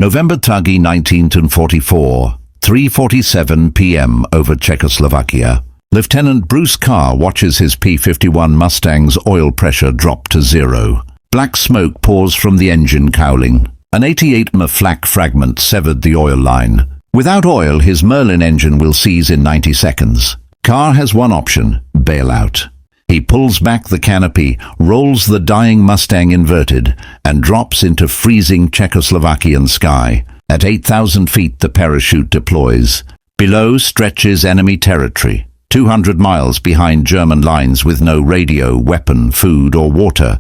November Tagi 1944, 3:47 p.m. over Czechoslovakia. Lieutenant Bruce Carr watches his P-51 Mustang's oil pressure drop to zero. Black smoke pours from the engine cowling. An 88mm flak fragment severed the oil line. Without oil, his Merlin engine will seize in 90 seconds. Carr has one option: bail out. He pulls back the canopy, rolls the dying Mustang inverted, and drops into freezing Czechoslovakian sky. At 8,000 feet, the parachute deploys. Below stretches enemy territory, 200 miles behind German lines with no radio, weapon, food, or water.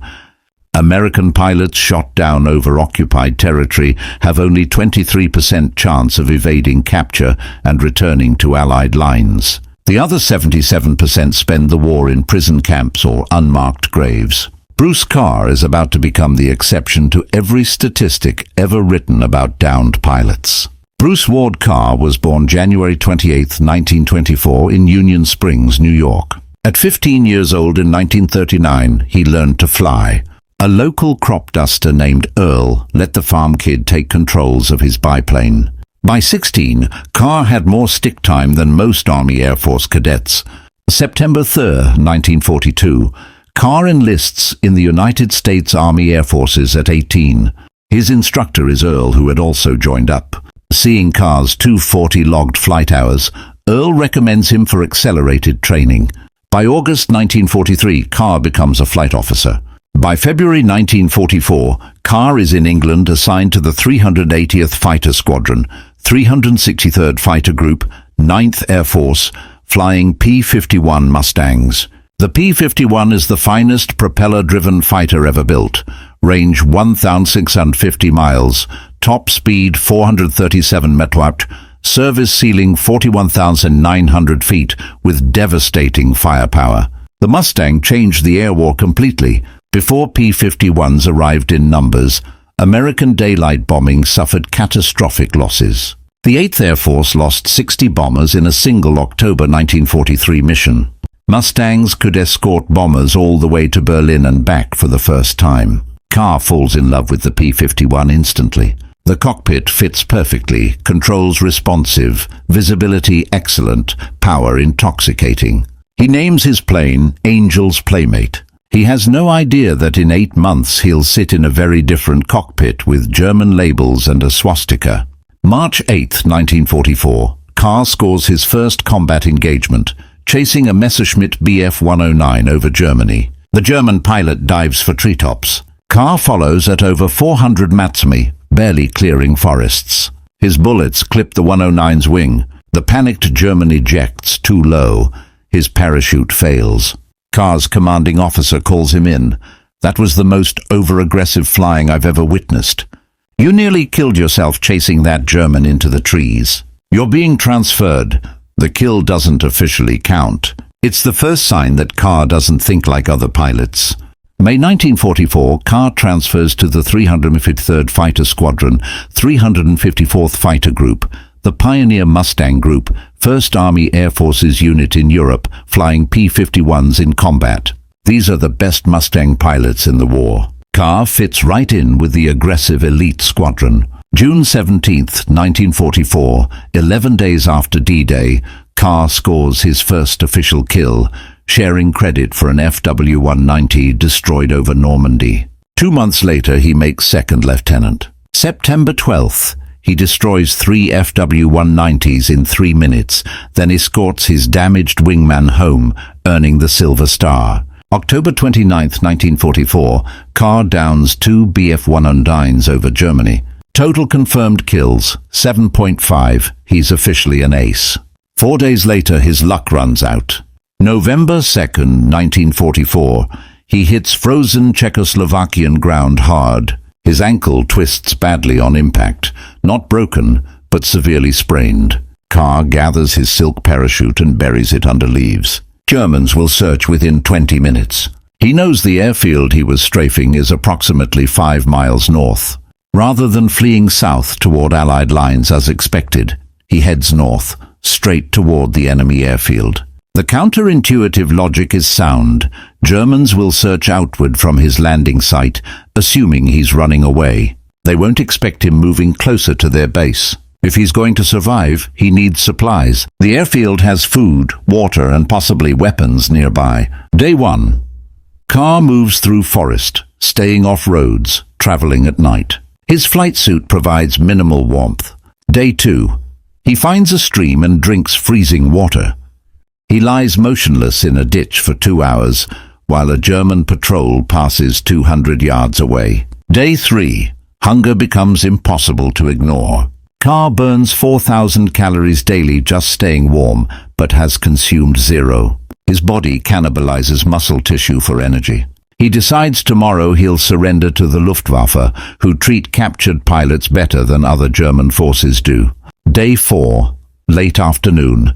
American pilots shot down over occupied territory have only 23% chance of evading capture and returning to Allied lines. The other 77% spend the war in prison camps or unmarked graves. Bruce Carr is about to become the exception to every statistic ever written about downed pilots. Bruce Ward Carr was born January 28, 1924 in Union Springs, New York. At 15 years old in 1939, he learned to fly. A local crop duster named Earl let the farm kid take controls of his biplane. By 16, Carr had more stick time than most Army Air Force cadets. September 3, 1942, Carr enlists in the United States Army Air Forces at 18. His instructor is Earl, who had also joined up. Seeing Carr's 240 logged flight hours, Earl recommends him for accelerated training. By August 1943, Carr becomes a flight officer. By February 1944, Carr is in England assigned to the 380th Fighter Squadron, 363rd Fighter Group, 9th Air Force, flying P-51 Mustangs. The P-51 is the finest propeller-driven fighter ever built. Range 1,650 miles, top speed 437 mph, service ceiling 41,900 feet with devastating firepower. The Mustang changed the air war completely. Before P-51s arrived in numbers, American daylight bombing suffered catastrophic losses. The 8th Air Force lost 60 bombers in a single October 1943 mission. Mustangs could escort bombers all the way to Berlin and back for the first time. Carr falls in love with the P-51 instantly. The cockpit fits perfectly, controls responsive, visibility excellent, power intoxicating. He names his plane Angel's Playmate. He has no idea that in 8 months he'll sit in a very different cockpit with German labels and a swastika. March 8, 1944, Carr scores his first combat engagement, chasing a Messerschmitt Bf-109 over Germany. The German pilot dives for treetops. Carr follows at over 400 Matsmi, barely clearing forests. His bullets clip the 109's wing. The panicked German ejects too low. His parachute fails. Carr's commanding officer calls him in. "That was the most over-aggressive flying I've ever witnessed. You nearly killed yourself chasing that German into the trees. You're being transferred. The kill doesn't officially count." It's the first sign that Carr doesn't think like other pilots. May 1944, Carr transfers to the 353rd Fighter Squadron, 354th Fighter Group, the Pioneer Mustang Group, 1st Army Air Forces unit in Europe, flying P-51s in combat. These are the best Mustang pilots in the war. Carr fits right in with the aggressive elite squadron. June 17, 1944, 11 days after D-Day, Carr scores his first official kill, sharing credit for an FW-190 destroyed over Normandy. 2 months later, he makes second lieutenant. September 12th, he destroys 3 FW-190s in 3 minutes, then escorts his damaged wingman home, earning the Silver Star. October 29, 1944, Carr downs 2 Bf-109s over Germany. Total confirmed kills, 7.5. He's officially an ace. 4 days later, his luck runs out. November 2, 1944, he hits frozen Czechoslovakian ground hard. His ankle twists badly on impact, not broken, but severely sprained. Carr gathers his silk parachute and buries it under leaves. Germans will search within 20 minutes. He knows the airfield he was strafing is approximately 5 miles north. Rather than fleeing south toward Allied lines as expected, he heads north, straight toward the enemy airfield. The counterintuitive logic is sound. Germans will search outward from his landing site, assuming he's running away. They won't expect him moving closer to their base. If he's going to survive, he needs supplies. The airfield has food, water, and possibly weapons nearby. Day 1. Carr moves through forest, staying off roads, traveling at night. His flight suit provides minimal warmth. Day 2. He finds a stream and drinks freezing water. He lies motionless in a ditch for 2 hours, while a German patrol passes 200 yards away. Day 3. Hunger becomes impossible to ignore. Carr burns 4,000 calories daily just staying warm, but has consumed 0. His body cannibalizes muscle tissue for energy. He decides tomorrow he'll surrender to the Luftwaffe, who treat captured pilots better than other German forces do. Day 4. Late afternoon.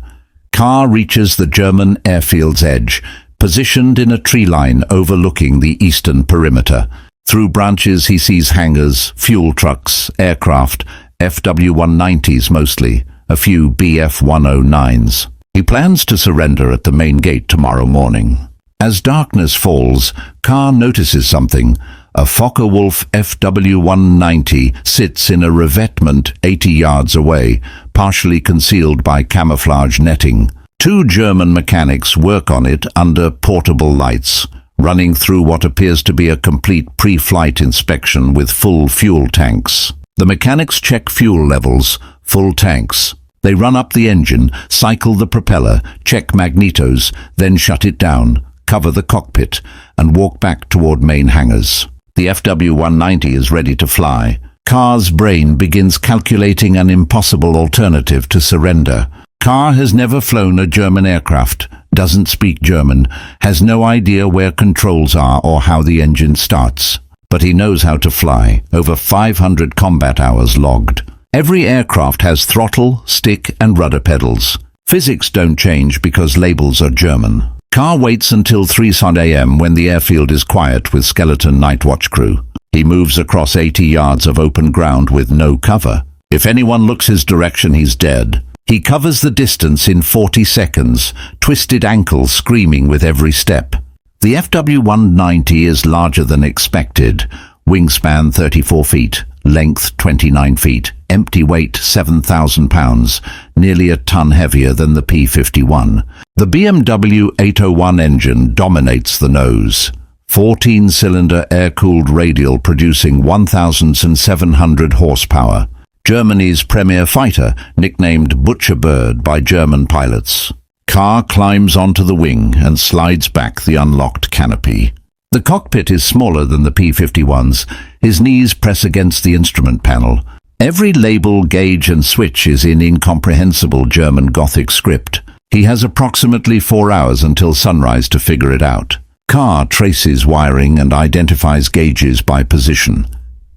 Carr reaches the German airfield's edge, positioned in a tree line overlooking the eastern perimeter. Through branches he sees hangars, fuel trucks, aircraft, FW-190s mostly, a few Bf-109s. He plans to surrender at the main gate tomorrow morning. As darkness falls, Carr notices something. A Focke-Wulf FW-190 sits in a revetment 80 yards away, partially concealed by camouflage netting. 2 German mechanics work on it under portable lights, running through what appears to be a complete pre-flight inspection with full fuel tanks. The mechanics check fuel levels, full tanks. They run up the engine, cycle the propeller, check magnetos, then shut it down, cover the cockpit, and walk back toward main hangars. The FW-190 is ready to fly. Carr's brain begins calculating an impossible alternative to surrender. Carr has never flown a German aircraft, doesn't speak German, has no idea where controls are or how the engine starts. But he knows how to fly, over 500 combat hours logged. Every aircraft has throttle, stick, and rudder pedals. Physics don't change because labels are German. Carr waits until 3 a.m. when the airfield is quiet with skeleton night watch crew. He moves across 80 yards of open ground with no cover. If anyone looks his direction, he's dead. He covers the distance in 40 seconds, twisted ankles screaming with every step. The FW-190 is larger than expected. Wingspan 34 feet, length 29 feet, empty weight 7,000 pounds, nearly a ton heavier than the P-51. The WW2 engine dominates the nose. 14-cylinder air-cooled radial producing 1,700 horsepower. Germany's premier fighter, nicknamed Butcher Bird by German pilots. Carr climbs onto the wing and slides back the unlocked canopy. The cockpit is smaller than the P-51's. His knees press against the instrument panel. Every label, gauge and switch is in incomprehensible German Gothic script. He has approximately 4 hours until sunrise to figure it out. Carr traces wiring and identifies gauges by position.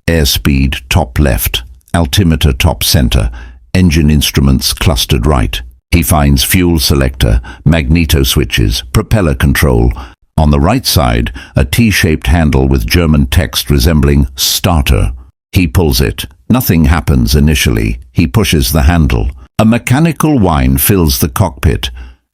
Airspeed top left, altimeter top center, engine instruments clustered right. He finds fuel selector, magneto switches, propeller control. On the right side, a T-shaped handle with German text resembling starter. He pulls it. Nothing happens initially. He pushes the handle. A mechanical whine fills the cockpit,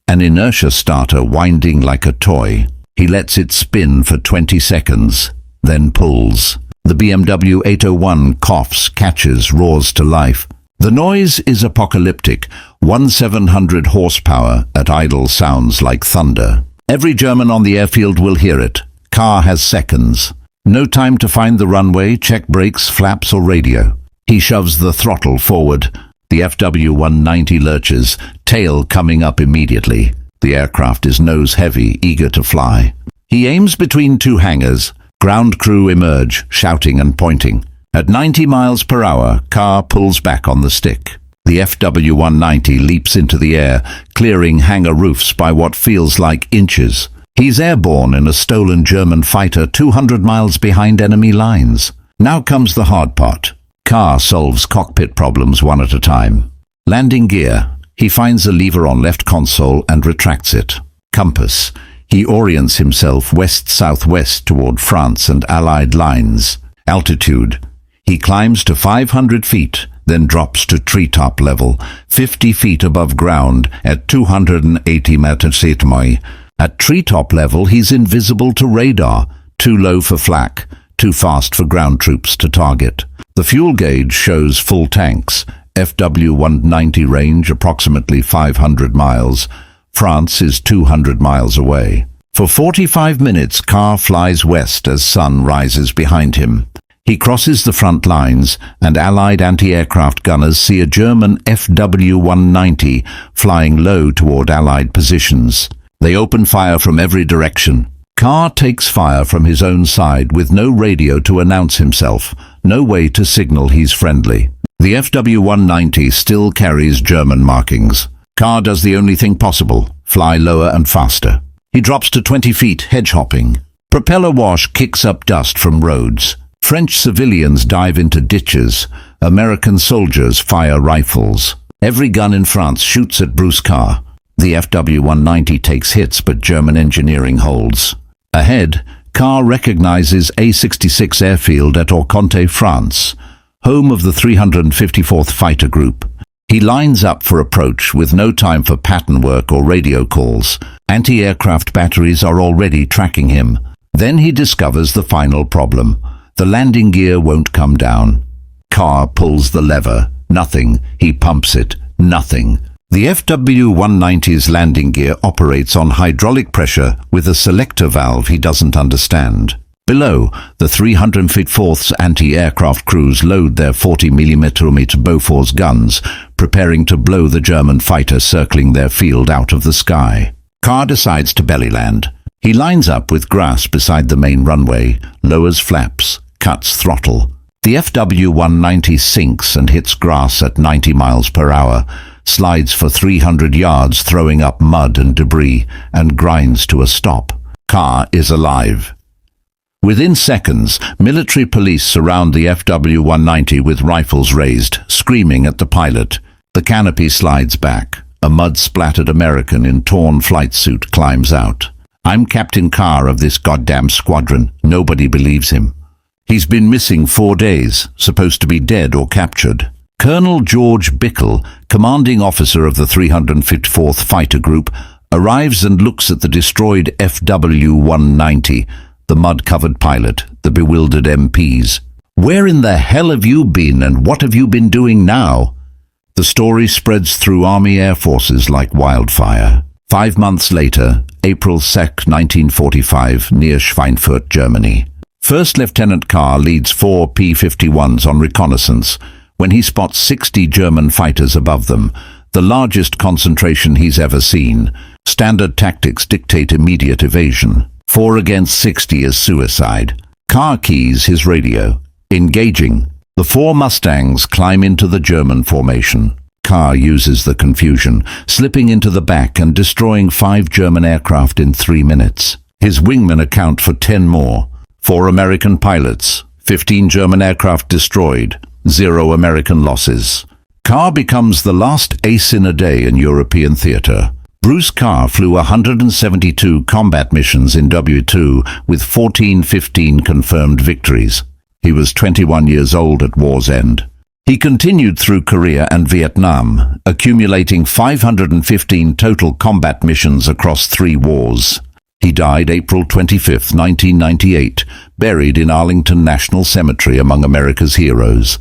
an inertia starter winding like a toy. He lets it spin for 20 seconds, then pulls. The WW2 coughs, catches, roars to life. The noise is apocalyptic. 1,700 horsepower at idle sounds like thunder. Every German on the airfield will hear it. Carr has seconds. No time to find the runway, check brakes, flaps or radio. He shoves the throttle forward. The FW-190 lurches, tail coming up immediately. The aircraft is nose heavy, eager to fly. He aims between 2 hangars. Ground crew emerge, shouting and pointing. At 90 miles per hour, Carr pulls back on the stick. The FW-190 leaps into the air, clearing hangar roofs by what feels like inches. He's airborne in a stolen German fighter 200 miles behind enemy lines. Now comes the hard part. Carr solves cockpit problems one at a time. Landing gear. He finds a lever on left console and retracts it. Compass. He orients himself west-southwest toward France and Allied lines. Altitude. He climbs to 500 feet, then drops to treetop level, 50 feet above ground at 280 meters. At treetop level, he's invisible to radar, too low for flak, too fast for ground troops to target. The fuel gauge shows full tanks, FW-190 range approximately 500 miles. France is 200 miles away. For 45 minutes, Carr flies west as sun rises behind him. He crosses the front lines, and Allied anti-aircraft gunners see a German FW-190 flying low toward Allied positions. They open fire from every direction. Carr takes fire from his own side with no radio to announce himself, no way to signal he's friendly. The FW-190 still carries German markings. Carr does the only thing possible, fly lower and faster. He drops to 20 feet, hedge-hopping. Propeller wash kicks up dust from roads. French civilians dive into ditches. American soldiers fire rifles. Every gun in France shoots at Bruce Carr. The FW-190 takes hits, but German engineering holds. Ahead, Carr recognizes A-66 airfield at Orconte, France, home of the 354th Fighter Group. He lines up for approach with no time for pattern work or radio calls. Anti-aircraft batteries are already tracking him. Then he discovers the final problem. The landing gear won't come down. Carr pulls the lever. Nothing. He pumps it. Nothing. The FW-190's landing gear operates on hydraulic pressure with a selector valve he doesn't understand. Below, the 354th's anti-aircraft crews load their 40mm Bofors guns, preparing to blow the German fighter circling their field out of the sky. Carr decides to belly land. He lines up with grass beside the main runway, lowers flaps, cuts throttle. The FW-190 sinks and hits grass at 90 miles per hour, slides for 300 yards throwing up mud and debris, and grinds to a stop. Carr is alive. Within seconds, military police surround the FW-190 with rifles raised, screaming at the pilot. The canopy slides back. A mud-splattered American in torn flight suit climbs out. "I'm Captain Carr of this goddamn squadron." Nobody believes him. He's been missing 4 days, supposed to be dead or captured. Colonel George Bickle, commanding officer of the 354th Fighter Group, arrives and looks at the destroyed FW-190, the mud-covered pilot, the bewildered MPs. "Where in the hell have you been, and what have you been doing now?" The story spreads through Army Air Forces like wildfire. 5 months later, April 2, 1945, near Schweinfurt, Germany. First Lieutenant Carr leads 4 P-51s on reconnaissance when he spots 60 German fighters above them, the largest concentration he's ever seen. Standard tactics dictate immediate evasion. 4 against 60 is suicide. Carr keys his radio. Engaging. The 4 Mustangs climb into the German formation. Carr uses the confusion, slipping into the back and destroying 5 German aircraft in 3 minutes. His wingmen account for 10 more. 4 American pilots, 15 German aircraft destroyed, 0 American losses. Carr becomes the last ace in a day in European theater. Bruce Carr flew 172 combat missions in W2 with 15 confirmed victories. He was 21 years old at war's end. He continued through Korea and Vietnam, accumulating 515 total combat missions across 3 wars. He died April 25, 1998, buried in Arlington National Cemetery among America's heroes.